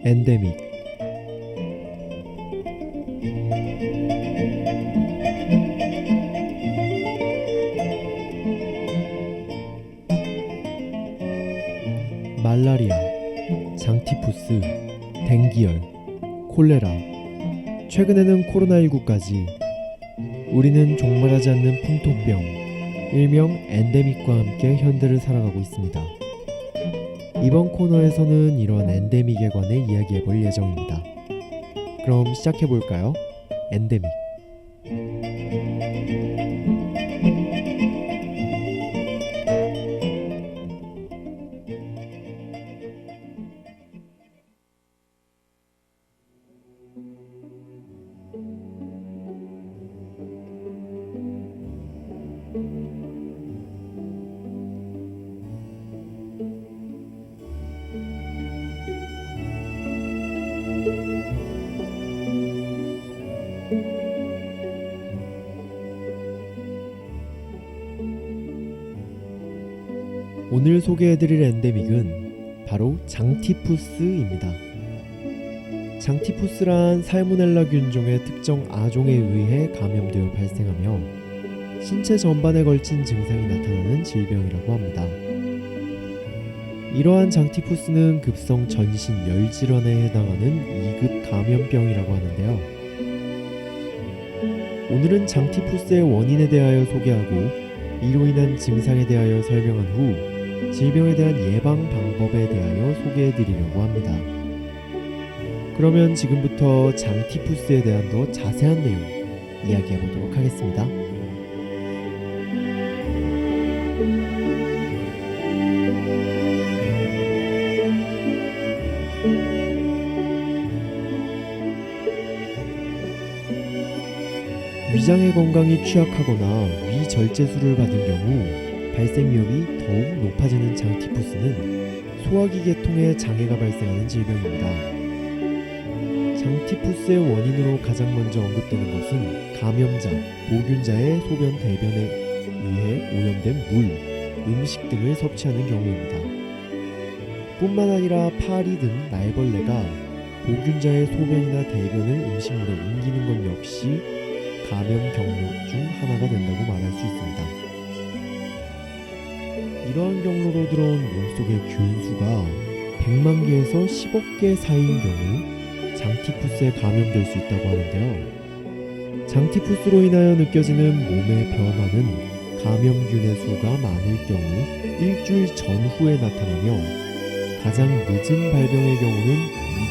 엔데믹. 말라리아, 장티푸스, 댕기열, 콜레라, 최근에는 코로나19까지 우리는 종말하지 않는 풍토병, 일명 엔데믹과 함께 현대를 살아가고 있습니다. 이번 코너에서는 이런 엔데믹에 관해 이야기해볼 예정입니다. 그럼 시작해볼까요? 엔데믹. 오늘 소개해드릴 엔데믹은 바로 장티푸스입니다. 장티푸스란 살모넬라 균종의 특정 아종에 의해 감염되어 발생하며 신체 전반에 걸친 증상이 나타나는 질병이라고 합니다. 이러한 장티푸스는 급성 전신 열질환에 해당하는 2급 감염병이라고 하는데요. 오늘은 장티푸스의 원인에 대하여 소개하고 이로 인한 증상에 대하여 설명한 후 질병에 대한 예방 방법에 대하여 소개해드리려고 합니다. 그러면 지금부터 장티푸스에 대한 더 자세한 내용 이야기해보도록 하겠습니다. 위장의 건강이 취약하거나 위절제술을 받은 경우 발생 위험이 더욱 높아지는 장티푸스는 소화기 계통에 장애가 발생하는 질병입니다. 장티푸스의 원인으로 가장 먼저 언급되는 것은 감염자, 보균자의 소변, 대변에 의해 오염된 물, 음식 등을 섭취하는 경우입니다. 뿐만 아니라 파리 등 날벌레가 보균자의 소변이나 대변을 음식물에 옮기는 것 역시 감염 경로 중 하나가 된다고 말할 수 있습니다. 이러한 경로로 들어온 몸속의 균수가 100만 개에서 10억 개 사이인 경우 장티푸스에 감염될 수 있다고 하는데요. 장티푸스로 인하여 느껴지는 몸의 변화는 감염균의 수가 많을 경우 일주일 전후에 나타나며 가장 늦은 발병의 경우는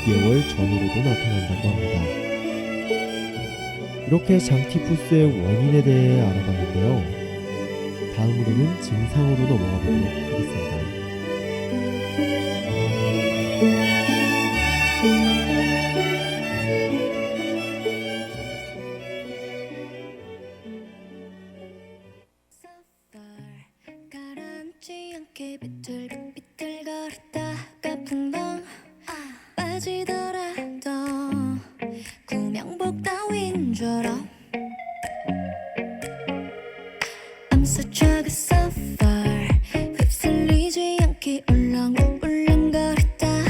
2개월 전후로도 나타난다고 합니다. 이렇게 장티푸스의 원인에 대해 알아봤는데요. 다음으로는 증상으로 넘어가 보도록 하겠습니다. 가라앉지 않게 비틀거리다가 풍덩 빠지더라도 구명복 따윈처럼 I'm such a good suffer 휩쓸리지 않게 울렁거리다가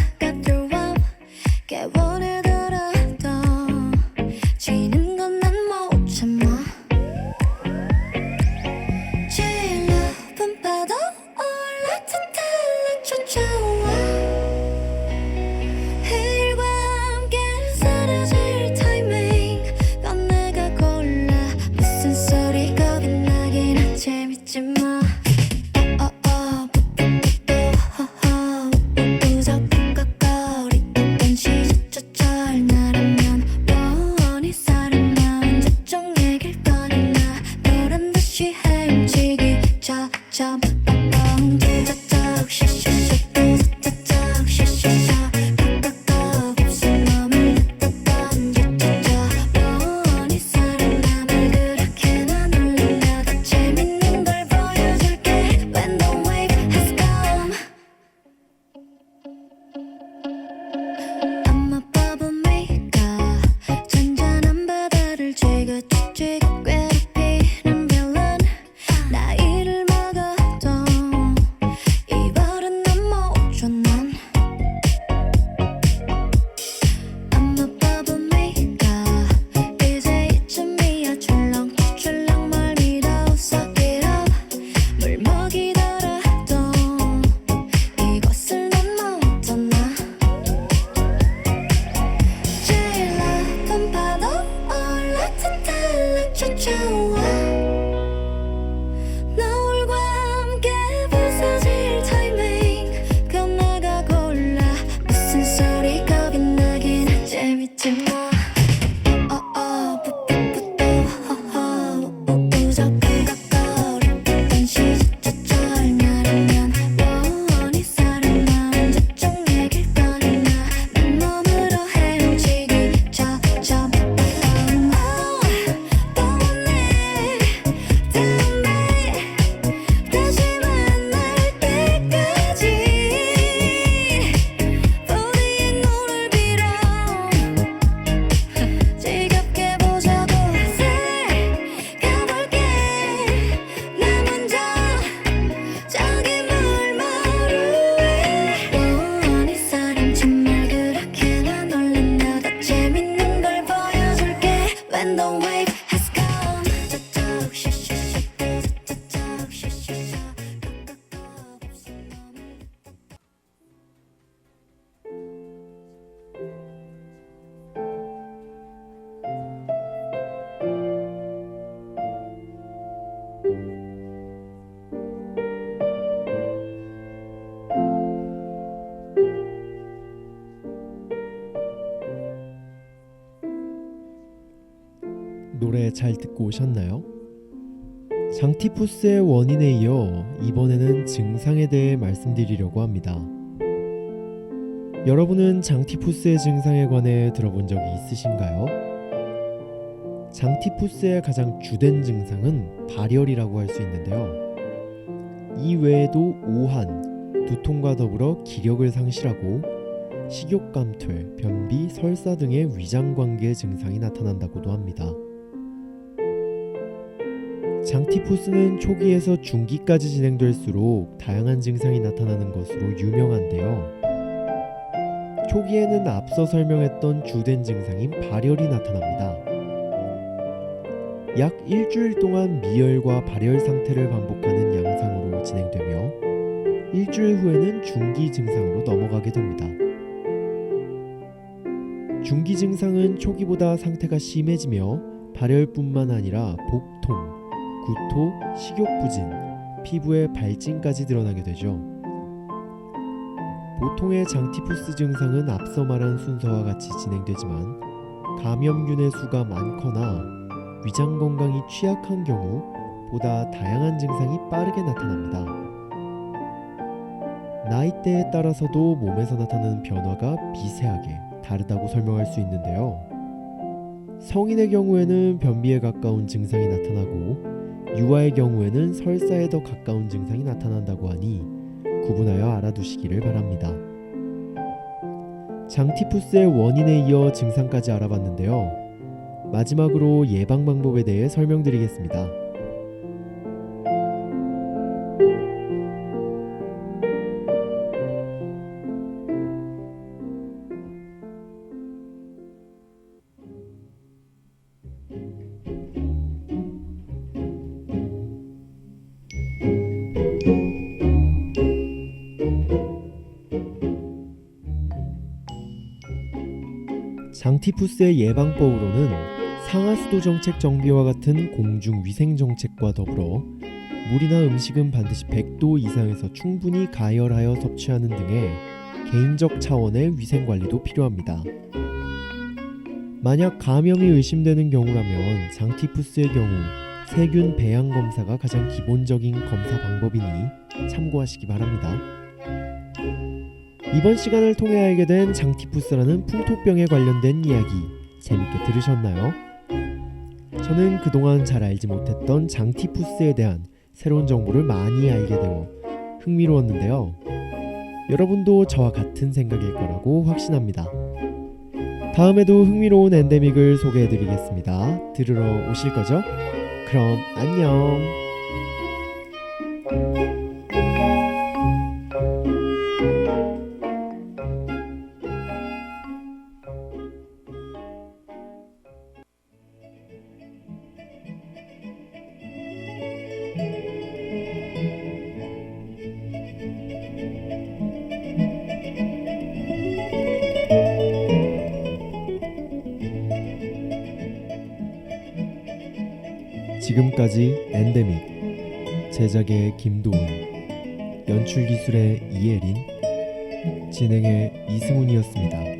찾아와 너울과 함께 부서질 타이밍 그럼 내가 골라 무슨 소리 겁이 나긴 재밌지 뭐 노래 잘 듣고 오셨나요? 장티푸스의 원인에 이어 이번에는 증상에 대해 말씀드리려고 합니다. 여러분은 장티푸스의 증상에 관해 들어본 적이 있으신가요? 장티푸스의 가장 주된 증상은 발열이라고 할 수 있는데요. 이 외에도 오한, 두통과 더불어 기력을 상실하고 식욕감퇴, 변비, 설사 등의 위장관계 증상이 나타난다고도 합니다. 장티푸스는 초기에서 중기까지 진행될수록 다양한 증상이 나타나는 것으로 유명한데요. 초기에는 앞서 설명했던 주된 증상인 발열이 나타납니다. 약 일주일 동안 미열과 발열 상태를 반복하는 양상으로 진행되며 일주일 후에는 중기 증상으로 넘어가게 됩니다. 중기 증상은 초기보다 상태가 심해지며 발열뿐만 아니라 복통, 구토, 식욕부진, 피부에 발진까지 드러나게 되죠. 보통의 장티푸스 증상은 앞서 말한 순서와 같이 진행되지만 감염균의 수가 많거나 위장 건강이 취약한 경우 보다 다양한 증상이 빠르게 나타납니다. 나이대에 따라서도 몸에서 나타나는 변화가 미세하게 다르다고 설명할 수 있는데요. 성인의 경우에는 변비에 가까운 증상이 나타나고 유아의 경우에는 설사에 더 가까운 증상이 나타난다고 하니 구분하여 알아두시기를 바랍니다. 장티푸스의 원인에 이어 증상까지 알아봤는데요. 마지막으로 예방 방법에 대해 설명드리겠습니다. 장티푸스의 예방법으로는 상하수도 정책 정비와 같은 공중위생 정책과 더불어 물이나 음식은 반드시 100도 이상에서 충분히 가열하여 섭취하는 등의 개인적 차원의 위생관리도 필요합니다. 만약 감염이 의심되는 경우라면 장티푸스의 경우 세균 배양 검사가 가장 기본적인 검사 방법이니 참고하시기 바랍니다. 이번 시간을 통해 알게 된 장티푸스라는 풍토병에 관련된 이야기 재밌게 들으셨나요? 저는 그동안 잘 알지 못했던 장티푸스에 대한 새로운 정보를 많이 알게 되어 흥미로웠는데요. 여러분도 저와 같은 생각일 거라고 확신합니다. 다음에도 흥미로운 엔데믹을 소개해드리겠습니다. 들으러 오실 거죠? 그럼 안녕. 지금까지 엔데믹, 제작의 김도훈, 연출기술의 이예린, 진행의 이승훈이었습니다.